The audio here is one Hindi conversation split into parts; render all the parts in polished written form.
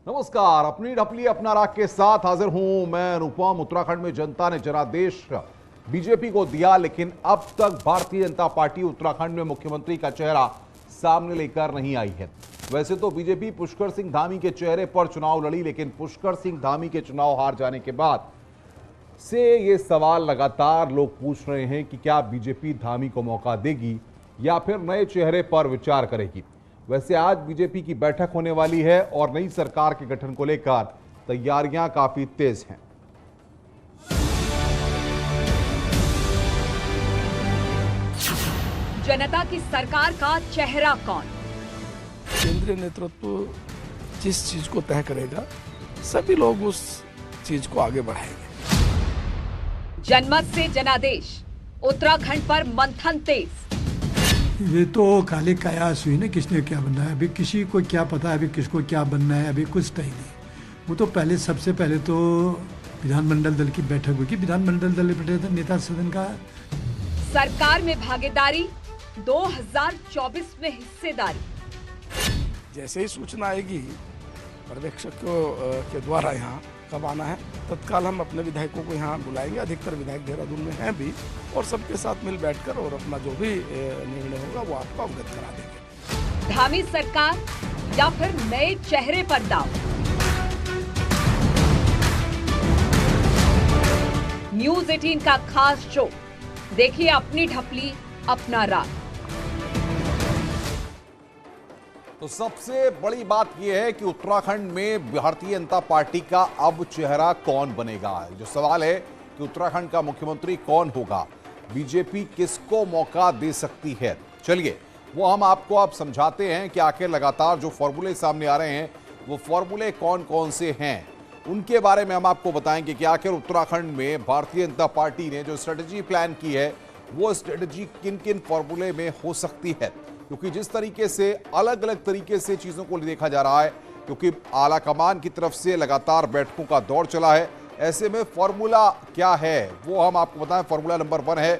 नमस्कार, अपनी ढपली अपना राग के साथ हाजिर हूं मैं अनुपम। उत्तराखंड में जनता ने जनादेश बीजेपी को दिया, लेकिन अब तक भारतीय जनता पार्टी उत्तराखंड में मुख्यमंत्री का चेहरा सामने लेकर नहीं आई है। वैसे तो बीजेपी पुष्कर सिंह धामी के चेहरे पर चुनाव लड़ी, लेकिन पुष्कर सिंह धामी के चुनाव हार जाने के बाद से ये सवाल लगातार लोग पूछ रहे हैं कि क्या बीजेपी धामी को मौका देगी या फिर नए चेहरे पर विचार करेगी। वैसे आज बीजेपी की बैठक होने वाली है और नई सरकार के गठन को लेकर तैयारियां काफी तेज हैं। जनता की सरकार का चेहरा कौन? केंद्रीय नेतृत्व जिस चीज को तय करेगा, सभी लोग उस चीज को आगे बढ़ाएंगे। जनमत से जनादेश, उत्तराखंड पर मंथन तेज। ये तो खाली कयास हुई ना, किसने क्या बनना है। अभी किसी को क्या पता है अभी किसको क्या बनना है, अभी कुछ तय नहीं। वो तो पहले सबसे पहले तो विधानमंडल दल की बैठक हुई कि विधानमंडल दल नेता सदन का सरकार में भागीदारी, 2024 में हिस्सेदारी। जैसे ही सूचना आएगी पर्यवेक्षकों के द्वारा यहाँ कब आना है, तत्काल हम अपने विधायकों को यहाँ बुलाएंगे। अधिकतर विधायक देहरादून में हैं भी, और सबके साथ मिल बैठकर और अपना जो भी निर्णय होगा वो आपको अवगत करा देंगे। धामी सरकार या फिर नए चेहरे पर दांव? न्यूज़ 18 का खास शो देखिए, अपनी ढपली अपना राग। तो सबसे बड़ी बात यह है कि उत्तराखंड में भारतीय जनता पार्टी का अब चेहरा कौन बनेगा। जो सवाल है कि उत्तराखंड का मुख्यमंत्री कौन होगा, बीजेपी किसको मौका दे सकती है। चलिए वो हम आपको अब समझाते हैं कि आखिर लगातार जो फॉर्मूले सामने आ रहे हैं वो फॉर्मूले कौन कौन से हैं, उनके बारे में हम आपको बताएंगे कि आखिर उत्तराखंड में भारतीय जनता पार्टी ने जो स्ट्रेटजी प्लान की है वो स्ट्रेटजी किन किन फॉर्मूले में हो सकती है। क्योंकि जिस तरीके से अलग अलग तरीके से चीज़ों को देखा जा रहा है, क्योंकि आला कमान की तरफ से लगातार बैठकों का दौर चला है, ऐसे में फॉर्मूला क्या है वो हम आपको बताएं। फॉर्मूला नंबर 1 है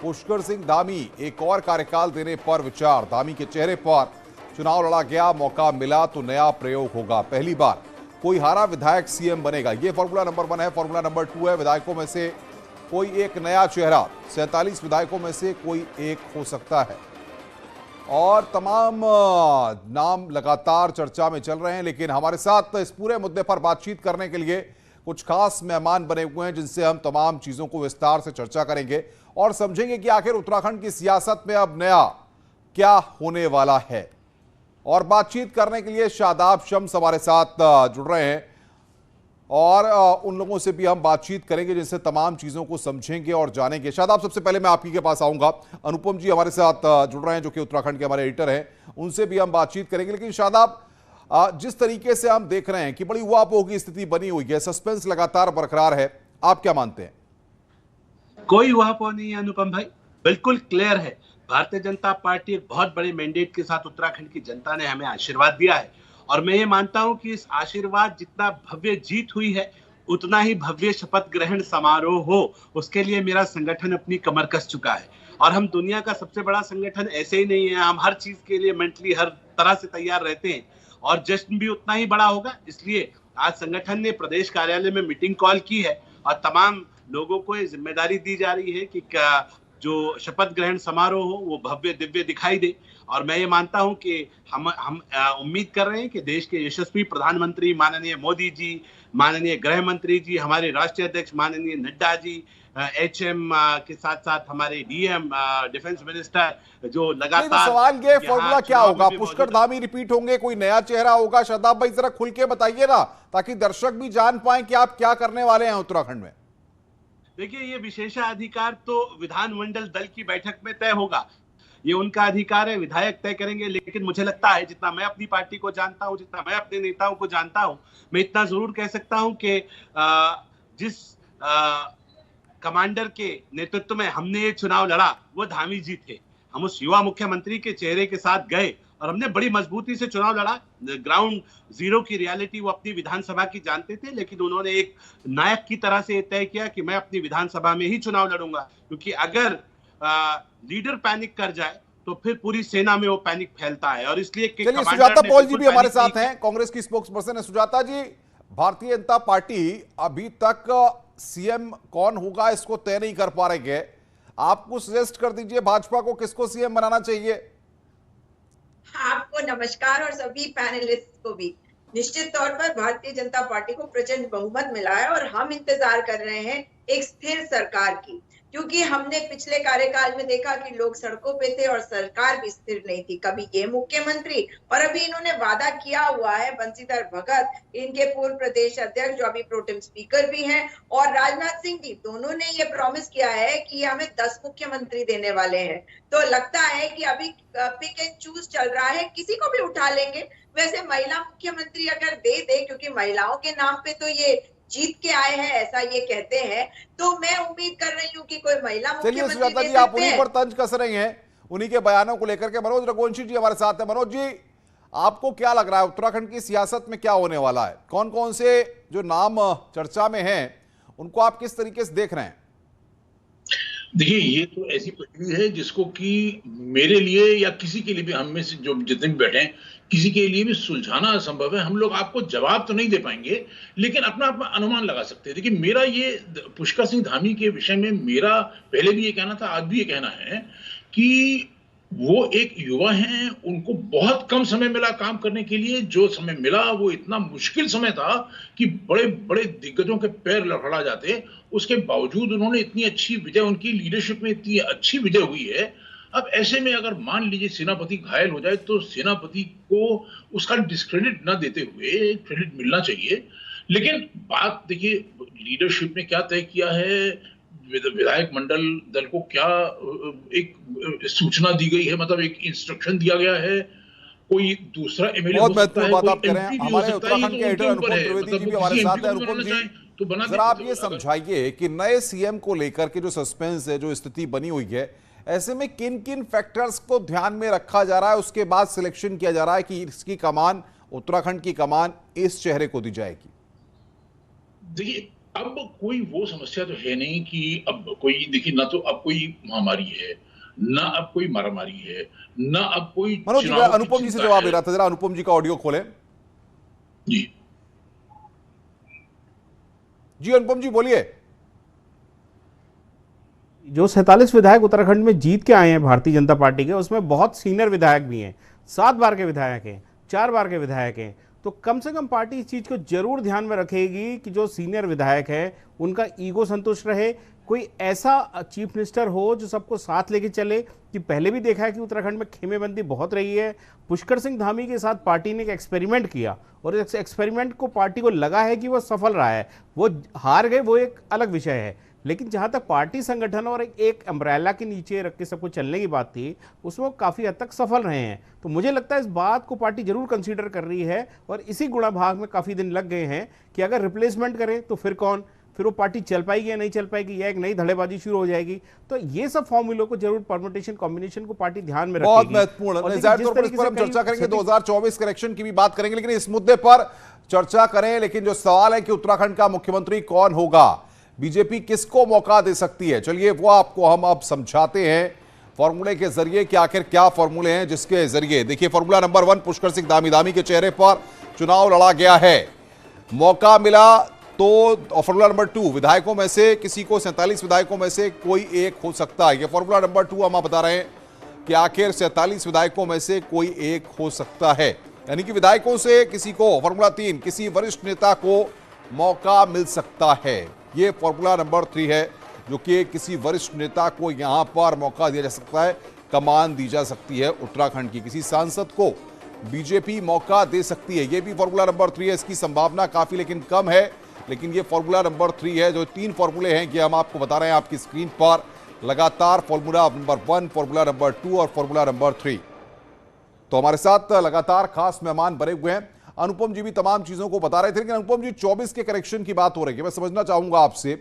पुष्कर सिंह धामी एक और कार्यकाल देने पर विचार। धामी के चेहरे पर चुनाव लड़ा गया, मौका मिला तो नया प्रयोग होगा। पहली बार कोई हारा विधायक सीएम बनेगा, ये फॉर्मूला नंबर 1 है। फॉर्मूला नंबर 2 है विधायकों में से कोई एक नया चेहरा, 47 विधायकों में से कोई एक हो सकता है। और तमाम नाम लगातार चर्चा में चल रहे हैं, लेकिन हमारे साथ इस पूरे मुद्दे पर बातचीत करने के लिए कुछ खास मेहमान बने हुए हैं, जिनसे हम तमाम चीजों को विस्तार से चर्चा करेंगे और समझेंगे कि आखिर उत्तराखंड की सियासत में अब नया क्या होने वाला है। और बातचीत करने के लिए शादाब शम्स हमारे साथ जुड़ रहे हैं और उन लोगों से भी हम बातचीत करेंगे जिनसे तमाम चीज़ों को समझेंगे और जानेंगे। शादाब, सबसे पहले मैं आपके पास आऊंगा। अनुपम जी हमारे साथ जुड़ रहे हैं जो कि उत्तराखंड के हमारे एडिटर हैं, उनसे भी हम बातचीत करेंगे। लेकिन शादाब, जिस तरीके से हम देख रहे हैं कि बड़ी उहापोह की स्थिति बनी हुई है, सस्पेंस लगातार बरकरार है, आप क्या मानते हैं? कोई उहापोह नहीं है अनुपम भाई, बिल्कुल क्लियर है। भारतीय जनता पार्टी एक बहुत बड़े मैंडेट के साथ उत्तराखंड की जनता ने हमें आशीर्वाद दिया है, और मैं ये मानता हूं कि इस आशीर्वाद जितना भव्य जीत हुई है उतना ही भव्य शपथ ग्रहण समारोह हो, उसके लिए मेरा संगठन अपनी कमर कस चुका है। और हम दुनिया का सबसे बड़ा संगठन ऐसे ही नहीं है, हम हर चीज के लिए मेंटली हर तरह से तैयार रहते हैं और जश्न भी उतना ही बड़ा होगा। इसलिए आज संगठन ने प्रदेश कार्यालय में मीटिंग कॉल की है और तमाम लोगों को ये जिम्मेदारी दी जा रही है कि जो शपथ ग्रहण समारोह हो वो भव्य दिव्य दिखाई दे। और मैं ये मानता हूं कि हम उम्मीद कर रहे हैं कि देश के यशस्वी प्रधानमंत्री माननीय मोदी जी, माननीय गृह मंत्री जी, हमारे राष्ट्रीय अध्यक्ष माननीय नड्डा जी, एचएम के साथ साथ हमारे डीएम डिफेंस मिनिस्टर जो लगातार। सवाल ये फॉर्मूला क्या होगा? पुष्कर धामी रिपीट होंगे, कोई नया चेहरा होगा? शादाब भाई जरा खुल के बताइए ना, ताकि दर्शक भी जान पाए कि आप क्या करने वाले हैं उत्तराखंड में। देखिए, ये विशेषाधिकार तो विधानमंडल दल की बैठक में तय होगा, ये उनका अधिकार है, विधायक तय करेंगे। लेकिन मुझे लगता है, जितना मैं अपनी पार्टी को जानता हूं, जितना मैं अपने नेताओं को जानता हूं, मैं इतना जरूर कह सकता हूं कि जिस कमांडर के नेतृत्व में हमने ये चुनाव लड़ा वो धामी जी थे। हम उस युवा मुख्यमंत्री के चेहरे के साथ गए और हमने बड़ी मजबूती से चुनाव लड़ा। ग्राउंड जीरो की रियलिटी वो अपनी विधानसभा की जानते थे, लेकिन उन्होंने एक नायक की तरह से तय किया कि मैं अपनी विधानसभा में ही चुनाव लड़ूंगा, क्योंकि अगर लीडर पैनिक कर जाए तो फिर पूरी सेना में वो पैनिक फैलता है। और इसलिए चलिए, सुजाता पॉल जी भी हमारे साथ हैं, कांग्रेस की स्पोक्सपर्सन है। सुजाता जी, भारतीय जनता पार्टी अभी तक सीएम कौन होगा इसको तय नहीं कर पा रही है। आप कुछ सजेस्ट कर दीजिए, भाजपा को किसको सीएम बनाना चाहिए? आपको नमस्कार और सभी पैनलिस्ट को भी। निश्चित तौर पर भारतीय जनता पार्टी को प्रचंड बहुमत मिला है और हम इंतजार कर रहे हैं एक स्थिर सरकार की, क्योंकि हमने पिछले कार्यकाल में देखा कि लोग सड़कों पे थे और सरकार भी स्थिर नहीं थी। कभी ये मुख्यमंत्री और अभी इन्होंने वादा किया हुआ है बंशीधर भगत, इनके पूर्व प्रदेश अध्यक्ष जो अभी प्रोटेम स्पीकर भी हैं, और राजनाथ सिंह जी, दोनों ने ये प्रॉमिस किया है कि हमें 10 मुख्यमंत्री देने वाले हैं। तो लगता है कि अभी पिक एंड चूज चल रहा है, किसी को भी उठा लेंगे। वैसे महिला मुख्यमंत्री अगर दे क्योंकि महिलाओं के नाम पे तो ये जीत के आए हैं, ऐसा ये कहते हैं, तो मैं उम्मीद कर रही हूँ कि कोई महिला चलिए सुजाता जी, आप उन्हीं पर तंज कस रही हैं, उन्हीं के बयानों को लेकर के। मनोज रघुवंशी जी हमारे साथ हैं। मनोज जी, आपको क्या लग रहा है उत्तराखंड की सियासत में क्या होने वाला है? कौन कौन से जो नाम चर्चा में हैं उनको आप किस तरीके से देख रहे हैं? देखिए, ये तो ऐसी पहेली है जिसको कि मेरे लिए या किसी के लिए भी, हम में से जो जितने भी बैठे हैं, किसी के लिए भी सुलझाना असंभव है। हम लोग आपको जवाब तो नहीं दे पाएंगे, लेकिन अपना अपना अनुमान लगा सकते हैं। देखिए, मेरा ये पुष्कर सिंह धामी के विषय में मेरा पहले भी ये कहना था, आज भी ये कहना है कि वो एक युवा हैं, उनको बहुत कम समय मिला काम करने के लिए। जो समय मिला वो इतना मुश्किल समय था कि बड़े बड़े दिग्गजों के पैर लड़खड़ा जाते। उसके बावजूद उन्होंने इतनी अच्छी विजय, उनकी लीडरशिप में इतनी अच्छी विजय हुई है। अब ऐसे में अगर मान लीजिए सेनापति घायल हो जाए तो सेनापति को उसका डिस्क्रेडिट ना देते हुए क्रेडिट मिलना चाहिए। लेकिन बात देखिए, लीडरशिप ने क्या तय किया है, विधायक मंडल दल को क्या एक सूचना दी गई है, मतलब एक इंस्ट्रक्शन दिया गया है। कोई दूसरा एमएलए बहुत महत्वपूर्ण बात आप कह रहे हैं। हमारे उत्तराखंड के एडिटर अनुपम त्रिवेदी जी भी हमारे साथ हैं। अनुपम जी, जरा आप ये समझाइए कि नए सीएम को लेकर के जो सस्पेंस है, जो स्थिति बनी हुई है, ऐसे में किन किन फैक्टर्स को ध्यान में रखा जा रहा है, उसके बाद सिलेक्शन किया जा रहा है कि इसकी कमान, उत्तराखंड की कमान इस चेहरे को दी जाएगी? देखिए, अब कोई वो समस्या तो है नहीं कि अब कोई, देखिए, ना तो अब कोई महामारी है, ना अब कोई मारामारी है, ना अब कोई। मनोज जी, अनुपम जी से जवाब दे रहा था, जरा अनुपम जी का ऑडियो खोलें। जी जी, अनुपम जी बोलिए। जो 47 विधायक उत्तराखंड में जीत के आए हैं भारतीय जनता पार्टी के, उसमें बहुत सीनियर विधायक भी हैं, 7 बार के विधायक हैं, 4 बार के विधायक हैं। तो कम से कम पार्टी इस चीज़ को जरूर ध्यान में रखेगी कि जो सीनियर विधायक है उनका ईगो संतुष्ट रहे। कोई ऐसा चीफ मिनिस्टर हो जो सबको साथ लेके चले, कि पहले भी देखा है कि उत्तराखंड में खेमेबंदी बहुत रही है। पुष्कर सिंह धामी के साथ पार्टी ने एक एक्सपेरिमेंट किया और इस एक्सपेरिमेंट को पार्टी को लगा है कि वो सफल रहा है। वो हार गए, वो एक अलग विषय है, लेकिन जहां तक पार्टी संगठन और एक अम्ब्रेला के नीचे रख के सबको चलने की बात थी, उसमें काफ़ी हद तक सफल रहे हैं। तो मुझे लगता है इस बात को पार्टी जरूर कंसीडर कर रही है और इसी गुणा भाग में काफ़ी दिन लग गए हैं कि अगर रिप्लेसमेंट करें तो फिर कौन, फिर वो पार्टी चल पाएगी या नहीं चल पाएगी, या एक नई धड़ेबाजी शुरू हो जाएगी। तो ये सब फॉर्मूलों को जरूर, परम्यूटेशन कॉम्बिनेशन को पार्टी ध्यान में रखेगी। बहुत महत्वपूर्ण है, इस पर हम चर्चा करेंगे, 2024 के इलेक्शन की भी बात करेंगे, लेकिन इस मुद्दे पर चर्चा करें। लेकिन जो सवाल है कि उत्तराखंड का मुख्यमंत्री कौन होगा, बीजेपी किसको मौका दे सकती है, चलिए वो आपको हम अब समझाते हैं फॉर्मूले के जरिए कि आखिर क्या फॉर्मूले हैं जिसके जरिए। देखिए, फॉर्मूला नंबर 1, पुष्कर सिंह धामी के चेहरे पर चुनाव लड़ा गया है, मौका मिला तो। और फॉर्मूला नंबर 2, विधायकों में से किसी को, 47 विधायकों में से कोई एक हो सकता है। ये फॉर्मूला नंबर 2 हम बता रहे हैं कि आखिर 47 विधायकों में से कोई एक हो सकता है, यानी कि विधायकों से किसी को। फॉर्मूला 3, किसी वरिष्ठ नेता को मौका मिल सकता है। ये फॉर्मूला नंबर 3 है, जो कि किसी वरिष्ठ नेता को यहां पर मौका दिया जा सकता है, कमान दी जा सकती है उत्तराखंड की। किसी सांसद को बीजेपी मौका दे सकती है, ये भी फॉर्मूला नंबर 3 है। इसकी संभावना काफी लेकिन कम है, लेकिन ये फॉर्मूला नंबर 3 है। जो 3 फॉर्मूले हैं ये हम आपको बता रहे हैं आपकी स्क्रीन पर लगातार, फॉर्मूला नंबर 1, फॉर्मूला नंबर 2 और फॉर्मूला नंबर 3। तो हमारे साथ लगातार खास मेहमान बने हुए हैं। अनुपम जी भी तमाम चीजों को बता रहे थे, लेकिन अनुपम जी, 24 के करेक्शन की बात हो रही है, मैं समझना चाहूंगा आपसे,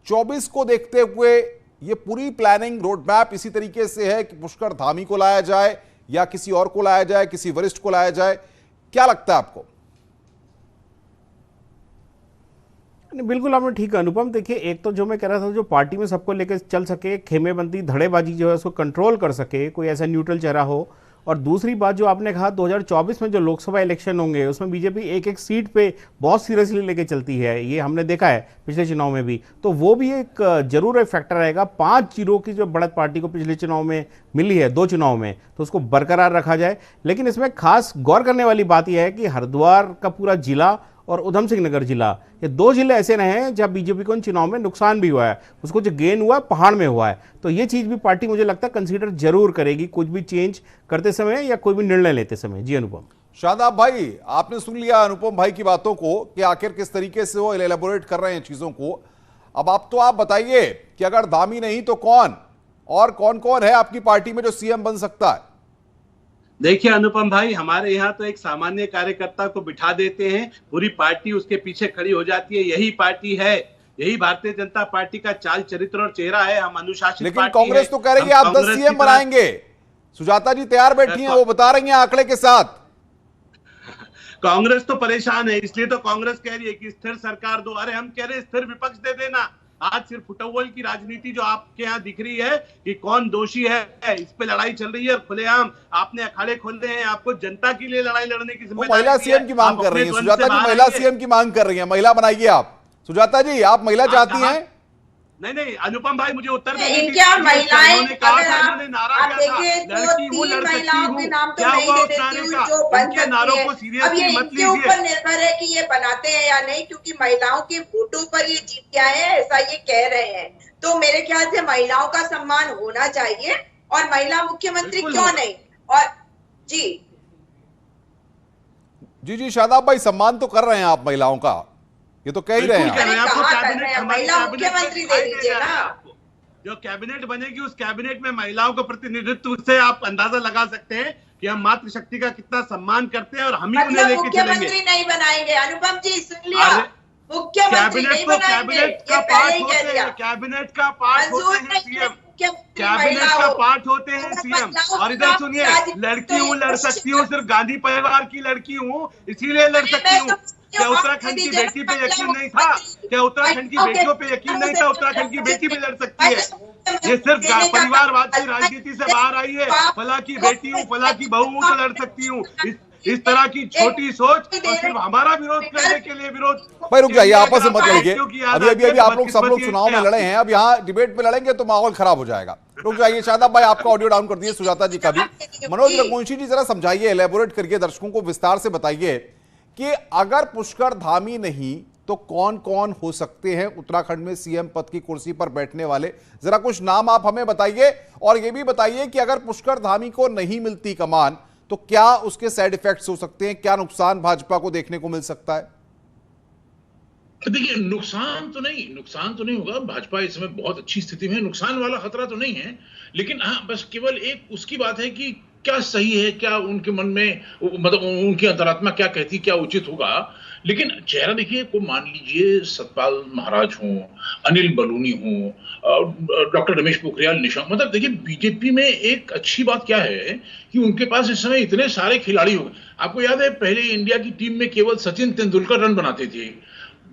24 को देखते हुए ये पूरी प्लानिंग, रोड मैप इसी तरीके से है कि पुष्कर धामी को लाया जाए या किसी और को लाया जाए, किसी वरिष्ठ को लाया जाए, क्या लगता है आपको? नहीं, बिल्कुल आपने ठीक है अनुपम। देखिए, एक तो जो मैं कह रहा था, जो पार्टी में सबको लेकर चल सके, खेमेबंदी धड़ेबाजी जो है उसको कंट्रोल कर सके, कोई ऐसा न्यूट्रल चेहरा हो। और दूसरी बात जो आपने कहा, 2024 में जो लोकसभा इलेक्शन होंगे उसमें बीजेपी एक एक सीट पे बहुत सीरियसली लेके चलती है, ये हमने देखा है पिछले चुनाव में भी। तो वो भी एक जरूर एक फैक्टर रहेगा। 5-0 की जो बढ़त पार्टी को पिछले चुनाव में मिली है, 2 चुनाव में, तो उसको बरकरार रखा जाए। लेकिन इसमें खास गौर करने वाली बात यह है कि हरिद्वार का पूरा जिला और उधम सिंह नगर जिला, ये 2 जिले ऐसे रहे हैं जहां बीजेपी को इन चुनाव में नुकसान भी हुआ है। उसको जो गेन हुआ है पहाड़ में हुआ है। तो ये चीज भी पार्टी मुझे लगता है कंसीडर जरूर करेगी कुछ भी चेंज करते समय या कोई भी निर्णय लेते समय। जी अनुपम। शादाब भाई, आपने सुन लिया अनुपम भाई की बातों को कि आखिर किस तरीके से वो एलेबोरेट कर रहे हैं चीजों को। अब आप बताइए कि अगर धामी नहीं तो कौन, और कौन कौन है आपकी पार्टी में जो सीएम बन सकता है? देखिए अनुपम भाई, हमारे यहाँ तो एक सामान्य कार्यकर्ता को बिठा देते हैं, पूरी पार्टी उसके पीछे खड़ी हो जाती है। यही पार्टी है, यही भारतीय जनता पार्टी का चाल चरित्र और चेहरा है। हम अनुशासित लेकिन कांग्रेस तो कह रही है आप 10 सीएम बनाएंगे। सुजाता जी तैयार बैठी हैं, वो बता रही हैं आंकड़े के साथ। कांग्रेस तो परेशान है, इसलिए तो कांग्रेस कह रही है कि स्थिर सरकार दो। अरे हम कह रहे हैं स्थिर विपक्ष दे देना। आज सिर्फ फुटबॉल की राजनीति जो आपके यहाँ दिख रही है कि कौन दोषी है, इस पे लड़ाई चल रही है। खुलेआम आपने अखाड़े खोल रहे हैं, आपको जनता के लिए लड़ाई लड़ने की जिम्मेदारी। महिला सीएम की मांग कर रही है सुजाता जी, महिला सीएम की मांग कर रही है। महिला बनाइए आप। सुजाता जी, आप महिला चाहती हैं? नहीं अनुपम भाई, मुझे उत्तर क्या महिलाएं, अगर आप देखें तो 3 महिलाओं के नाम तो मैं ही दे देती हूँ जो बन सकती है। अब ये इनके ऊपर निर्भर है कि ये बनाते हैं या नहीं, क्योंकि महिलाओं के वोटों पर ये जीत गया है, ऐसा ये कह रहे हैं। तो मेरे ख्याल से महिलाओं का सम्मान होना चाहिए, और महिला मुख्यमंत्री क्यों नहीं। और जी शादाब भाई, सम्मान तो कर रहे हैं आप महिलाओं का, ये तो कह ही रहे हैं। महिला मुख्यमंत्री दे दीजिए ना। जो कैबिनेट बनेगी उस कैबिनेट में महिलाओं का प्रतिनिधित्व से आप अंदाजा लगा सकते हैं कि हम मातृशक्ति का कितना सम्मान करते हैं, और हम ही उन्हें लेके चलेंगे। मुख्यमंत्री नहीं बनाएंगे अनुपम जी, सुन लिया, मुख्यमंत्री नहीं बनाएंगे। कैबिनेट का पार्ट होते हैं सीएम, कैबिनेट का पार्ट होते हैं सीएम। और इधर सुनिए, लड़की हूँ, लड़ सकती हूँ, सिर्फ गांधी परिवार की लड़की हूँ इसीलिए लड़ सकती हूँ। क्या उत्तराखंड की बेटी पे यकीन नहीं था? क्या उत्तराखंड की बेटियों पे यकीन नहीं था? उत्तराखंड की बेटी भी लड़ सकती है। ये सिर्फ परिवारवाद की राजनीति से बाहर आई है। फला की बेटी हूँ, फला की बहू हूँ तो लड़ सकती हूँ। इस तरह की छोटी सोच, और सिर्फ हमारा विरोध करने के लिए विरोध। भाई रुक जाइए, आपस में मत लड़िए। अभी आप लोग सब लोग चुनाव में लड़े हैं, अब यहाँ डिबेट पे लड़ेंगे तो माहौल खराब हो जाएगा। रुक जाइए। शादाब भाई, आपका ऑडियो डाउन कर दिए, सुजाता जी का भी। मनोज रघुवंशी जी, जरा समझाइए, एलेबोरेट करिए, दर्शकों को विस्तार से बताइए कि अगर पुष्कर धामी नहीं तो कौन कौन हो सकते हैं उत्तराखंड में सीएम पद की कुर्सी पर बैठने वाले। जरा कुछ नाम आप हमें बताइए, और यह भी बताइए कि अगर पुष्कर धामी को नहीं मिलती कमान तो क्या उसके साइड इफेक्ट्स हो सकते हैं, क्या नुकसान भाजपा को देखने को मिल सकता है? देखिए, नुकसान तो नहीं होगा। भाजपा इस समय बहुत अच्छी स्थिति में है, नुकसान वाला खतरा तो नहीं है। लेकिन हाँ, बस केवल एक उसकी बात है कि क्या सही है, क्या उनके मन में, मतलब उनकी अंतरात्मा क्या कहती, क्या उचित होगा। लेकिन चेहरा देखिए, को मान लीजिए सतपाल महाराज हों, अनिल बलूनी हों, डॉक्टर रमेश पोखरियाल निशंक, मतलब देखिए बीजेपी में एक अच्छी बात क्या है कि उनके पास इस समय इतने सारे खिलाड़ी हो गए। आपको याद है, पहले इंडिया की टीम में केवल सचिन तेंदुलकर रन बनाते थे,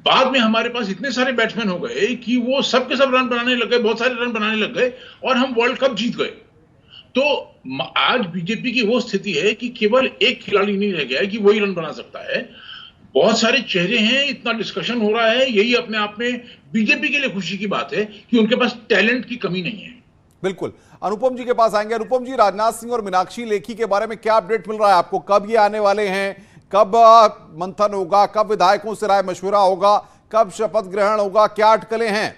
बाद में हमारे पास इतने सारे बैट्समैन हो गए कि वो सब के सब रन बनाने लग गए, बहुत सारे रन बनाने लग गए, और हम वर्ल्ड कप जीत गए। तो आज बीजेपी की वो स्थिति है कि केवल एक खिलाड़ी नहीं रह गया है कि वही रन बना सकता है। बहुत सारे चेहरे हैं, इतना डिस्कशन हो रहा है, यही अपने आप में बीजेपी के लिए खुशी की बात है कि उनके पास टैलेंट की कमी नहीं है। बिल्कुल। अनुपम जी के पास आएंगे। अनुपम जी, राजनाथ सिंह और मीनाक्षी लेखी के बारे में क्या अपडेट मिल रहा है आपको? कब ये आने वाले हैं? कब मंथन होगा? कब विधायकों से राय मशवरा होगा? कब शपथ ग्रहण होगा? क्या अटकलें हैं?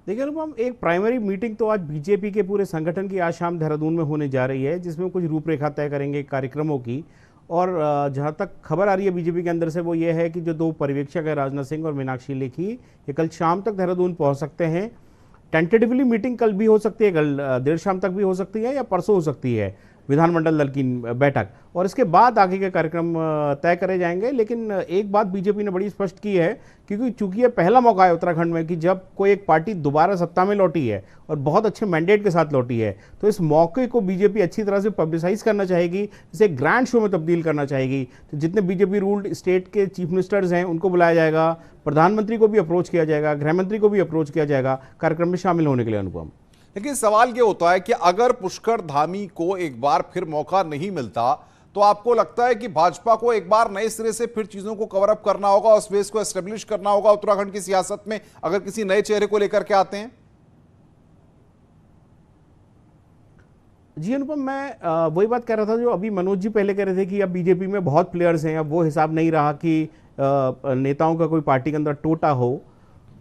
देखिए अनुपम, एक प्राइमरी मीटिंग तो आज बीजेपी के पूरे संगठन की आज शाम देहरादून में होने जा रही है, जिसमें कुछ रूपरेखा तय करेंगे कार्यक्रमों की। और जहां तक खबर आ रही है बीजेपी के अंदर से, वो ये है कि जो 2 पर्यवेक्षक है राजनाथ सिंह और मीनाक्षी लेखी, ये कल शाम तक देहरादून पहुंच सकते हैं। टेंटेटिवली मीटिंग कल भी हो सकती है, कल देर शाम तक भी हो सकती है, या परसों हो सकती है। विधानमंडल दल की बैठक, और इसके बाद आगे के कार्यक्रम तय करे जाएंगे। लेकिन एक बात बीजेपी ने बड़ी स्पष्ट की है, क्योंकि चूंकि ये पहला मौका है उत्तराखंड में कि जब कोई एक पार्टी दोबारा सत्ता में लौटी है और बहुत अच्छे मैंडेट के साथ लौटी है, तो इस मौके को बीजेपी अच्छी तरह से पब्लिसाइज करना चाहेगी, इसे ग्रैंड शो में तब्दील करना चाहेगी। तो जितने बीजेपी रूल्ड स्टेट के चीफ मिनिस्टर्स हैं उनको बुलाया जाएगा, प्रधानमंत्री को भी अप्रोच किया जाएगा, गृह मंत्री को भी अप्रोच किया जाएगा कार्यक्रम में शामिल होने के लिए। अनुपम, लेकिन सवाल ये होता है कि अगर पुष्कर धामी को एक बार फिर मौका नहीं मिलता, तो आपको लगता है कि भाजपा को एक बार नए सिरे से फिर चीजों को कवर अप करना होगा और स्पेस को एस्टेब्लिश करना होगा उत्तराखंड की सियासत में, अगर किसी नए चेहरे को लेकर के आते हैं? जी अनुपम, मैं वही बात कह रहा था जो अभी मनोज जी पहले कह रहे थे कि अब बीजेपी में बहुत प्लेयर्स हैं, अब वो हिसाब नहीं रहा कि नेताओं का कोई पार्टी के अंदर टोटा हो।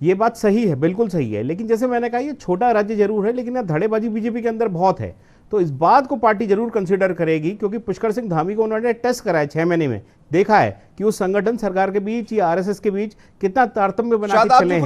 ये बात सही है, बिल्कुल सही है, लेकिन जैसे मैंने कहा ये छोटा राज्य जरूर है, लेकिन यहाँ धड़ेबाजी बीजेपी के अंदर बहुत है। तो इस बात को पार्टी जरूर कंसीडर करेगी, क्योंकि पुष्कर सिंह धामी को उन्होंने टेस्ट कराया 6 महीने में, देखा है कि उस संगठन सरकार के बीच या आरएसएस के बीच कितना तारतम्य बना के चले हैं।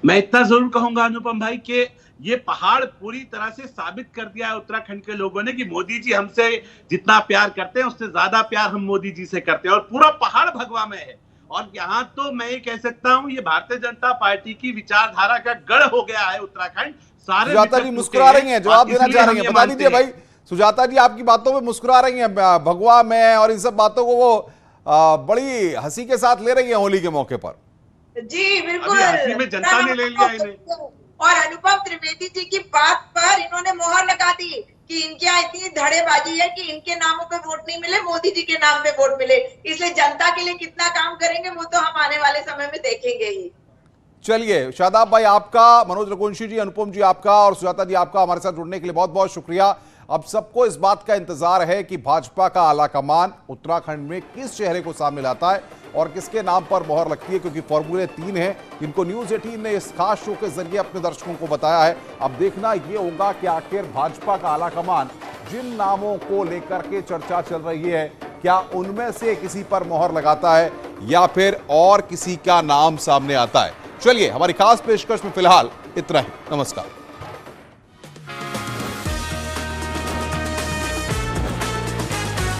मैं इतना जरूर कहूंगा अनुपम भाई कि ये पहाड़ पूरी तरह से साबित कर दिया है उत्तराखंड के लोगों ने कि मोदी जी हमसे जितना प्यार करते हैं उससे ज्यादा प्यार हम मोदी जी से करते हैं, और पूरा पहाड़ भगवा में है। और यहाँ तो मैं ये कह सकता हूँ ये भारतीय जनता पार्टी की विचारधारा का गढ़ हो गया है उत्तराखंड। सारे सुजाता जी मुस्कुरा रही हैं, जवाब देना चाह रही हैं, बता दीजिए भाई। सुजाता जी आपकी बातों में मुस्कुरा रही हैं, भगवा में और इन सब बातों को वो बड़ी हंसी के साथ ले रही है होली के मौके पर। जी बिल्कुल, में जनता ने ले लिया इन्हें। और अनुपम त्रिवेदी जी की बात पर इन्होंने मोहर लगा दी कि इनके यहाँ इतनी धड़ेबाजी है कि इनके नामों पे वोट नहीं मिले, मोदी जी के नाम पे वोट मिले, इसलिए जनता के लिए कितना काम करेंगे वो तो हम आने वाले समय में देखेंगे ही। चलिए शादाब भाई आपका, मनोज रघुवंशी जी, अनुपम जी आपका और सुजाता जी आपका हमारे साथ जुड़ने के लिए बहुत बहुत शुक्रिया। अब सबको इस बात का इंतजार है कि भाजपा का आलाकमान उत्तराखंड में किस चेहरे को सामने लाता है और किसके नाम पर मोहर लगती है, क्योंकि फॉर्मूले 3 हैं जिनको न्यूज 18 ने इस खास शो के जरिए अपने दर्शकों को बताया है। अब देखना यह होगा कि आखिर भाजपा का आलाकमान जिन नामों को लेकर के चर्चा चल रही है, क्या उनमें से किसी पर मोहर लगाता है या फिर और किसी का नाम सामने आता है। चलिए हमारी खास पेशकश में फिलहाल इतना ही। नमस्कार।